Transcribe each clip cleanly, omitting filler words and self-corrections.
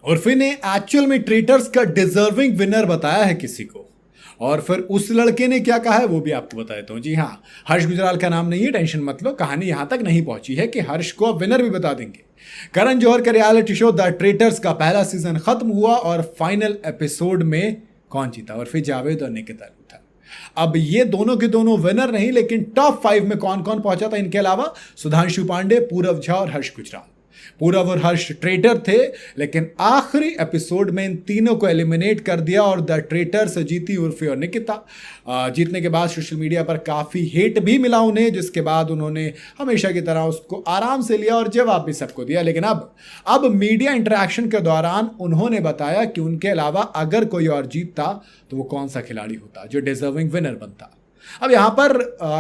उर्फी ने एक्चुअल में ट्रेटर्स का डिजर्विंग विनर बताया है किसी को, और फिर उस लड़के ने क्या कहा है वो भी आपको बता देता हूं। जी हाँ, हर्ष गुजराल का नाम नहीं है, टेंशन मत लो, कहानी यहां तक नहीं पहुंची है कि हर्ष को अब विनर भी बता देंगे। करण जौहर का रियलिटी शो द ट्रेटर्स का पहला सीजन खत्म हुआ और फाइनल एपिसोड में कौन जीता? उर्फी जावेद और निकिता लूथर। अब ये दोनों के दोनों विनर नहीं, लेकिन टॉप 5 में कौन कौन पहुंचा था इनके अलावा? सुधांशु पांडे, पूरव झा और हर्ष गुजराल। पूरव और हर्ष ट्रेटर थे, लेकिन आखिरी एपिसोड में इन तीनों को एलिमिनेट कर दिया और द ट्रेटर्स जीती उर्फी और निकिता। जीतने के बाद सोशल मीडिया पर काफ़ी हेट भी मिला उन्हें, जिसके बाद उन्होंने हमेशा की तरह उसको आराम से लिया और जवाब भी सबको दिया। लेकिन अब मीडिया इंटरेक्शन के दौरान उन्होंने बताया कि उनके अलावा अगर कोई और जीतता तो वो कौन सा खिलाड़ी होता जो डिजर्विंग विनर बनता। अब यहाँ पर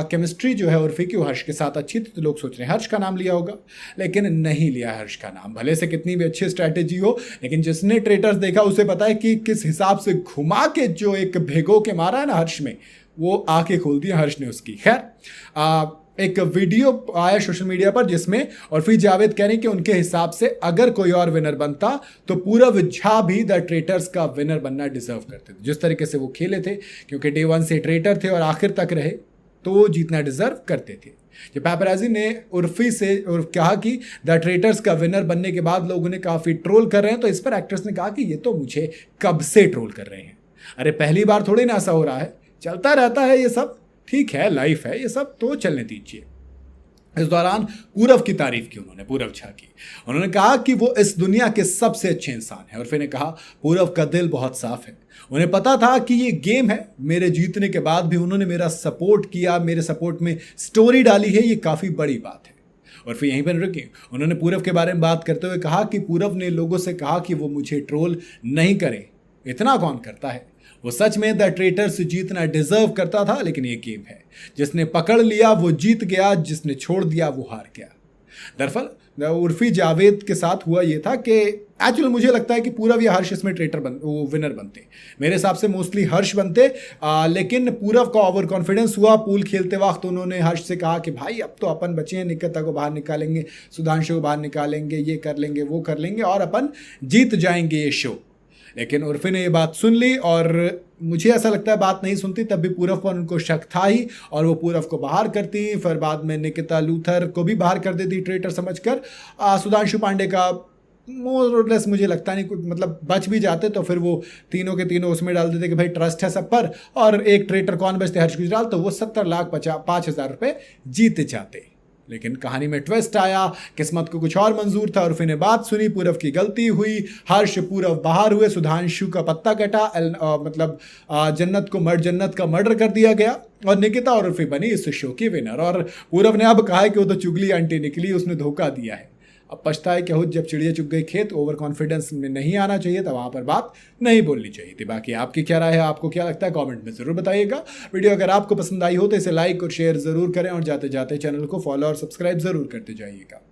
केमिस्ट्री जो है उर्फी की, वो हर्ष के साथ अच्छी थी, तो लोग सोच रहे हैं हर्ष का नाम लिया होगा, लेकिन नहीं लिया हर्ष का नाम। भले से कितनी भी अच्छी स्ट्रैटेजी हो, लेकिन जिसने ट्रेटर्स देखा उसे पता है कि किस हिसाब से घुमा के जो एक भिगो के मारा है ना हर्ष में, वो आंखें खोल दी हर्ष ने उसकी। खैर एक वीडियो आया सोशल मीडिया पर जिसमें उर्फी जावेद कह रही कि उनके हिसाब से अगर कोई और विनर बनता तो पूरव झा भी द ट्रेटर्स का विनर बनना डिजर्व करते थे। जिस तरीके से वो खेले थे, क्योंकि डे 1 से ट्रेटर थे और आखिर तक रहे, तो वो जीतना डिजर्व करते थे। जब पैपराजी ने उर्फी से कहा कि द ट्रेटर्स का विनर बनने के बाद लोग उन्हें काफ़ी ट्रोल कर रहे हैं, तो इस पर एक्ट्रेस ने कहा कि ये तो मुझे कब से ट्रोल कर रहे हैं। अरे पहली बार थोड़ी ना ऐसा हो रहा है, चलता रहता है ये सब, ठीक है, लाइफ है ये सब, तो चलने दीजिए। इस दौरान पूरव की तारीफ की उन्होंने, पूरव झा की। उन्होंने कहा कि वो इस दुनिया के सबसे अच्छे इंसान हैं, और फिर ने कहा पूरव का दिल बहुत साफ है, उन्हें पता था कि ये गेम है। मेरे जीतने के बाद भी उन्होंने मेरा सपोर्ट किया, मेरे सपोर्ट में स्टोरी डाली है, ये काफ़ी बड़ी बात है। और फिर यहीं पर रुके, उन्होंने पूरव के बारे में बात करते हुए कहा कि पूरव ने लोगों से कहा कि वो मुझे ट्रोल नहीं करे, इतना कौन करता है। वो सच में द ट्रेटर्स जीतना डिजर्व करता था, लेकिन ये गेम है, जिसने पकड़ लिया वो जीत गया, जिसने छोड़ दिया वो हार गया। दरअसल उर्फी जावेद के साथ हुआ ये था कि एक्चुअली मुझे लगता है कि पूरव या हर्ष इसमें वो विनर बनते। मेरे हिसाब से मोस्टली हर्ष बनते, लेकिन पूरव का ओवर कॉन्फिडेंस हुआ। पूल खेलते वक्त उन्होंने हर्ष से कहा कि भाई अब तो अपन बचे हैं, निकिता को बाहर निकालेंगे, सुधांशु को बाहर निकालेंगे, ये कर लेंगे वो कर लेंगे और अपन जीत जाएंगे ये शो। लेकिन उर्फी ने ये बात सुन ली, और मुझे ऐसा लगता है बात नहीं सुनती तब भी पूरव पर उनको शक था ही, और वो पूरव को बाहर करती। फिर बाद में निकिता लूथर को भी बाहर कर देती ट्रेटर समझकर। सुधांशु पांडे का मोर और लेस मुझे लगता नहीं, मतलब बच भी जाते तो फिर वो तीनों के तीनों उसमें डाल देते कि भाई ट्रस्ट है सब पर, और एक ट्रेटर कौन बचते, हर्ष गुजराल, तो वो 70,05,000 रुपये जीत जाते। लेकिन कहानी में ट्विस्ट आया, किस्मत को कुछ और मंजूर था। उर्फी ने बात सुनी, पूरव की गलती हुई, हर्ष पूरव बाहर हुए, सुधांशु का पत्ता कटा, मतलब जन्नत का मर्डर कर दिया गया, और निकिता और उर्फी बनी इस शो की विनर। और पूरव ने अब कहा है कि वो तो चुगली आंटी निकली, उसने धोखा दिया है। अब पछताए कि हो, जब चिड़िया चुग गई खेत, ओवर कॉन्फिडेंस में नहीं आना चाहिए था, वहां पर बात नहीं बोलनी चाहिए थी। बाकी आपकी क्या राय है, आपको क्या लगता है, कमेंट में जरूर बताइएगा। वीडियो अगर आपको पसंद आई हो तो इसे लाइक और शेयर जरूर करें, और जाते जाते चैनल को फॉलो और सब्सक्राइब जरूर करते जाइएगा।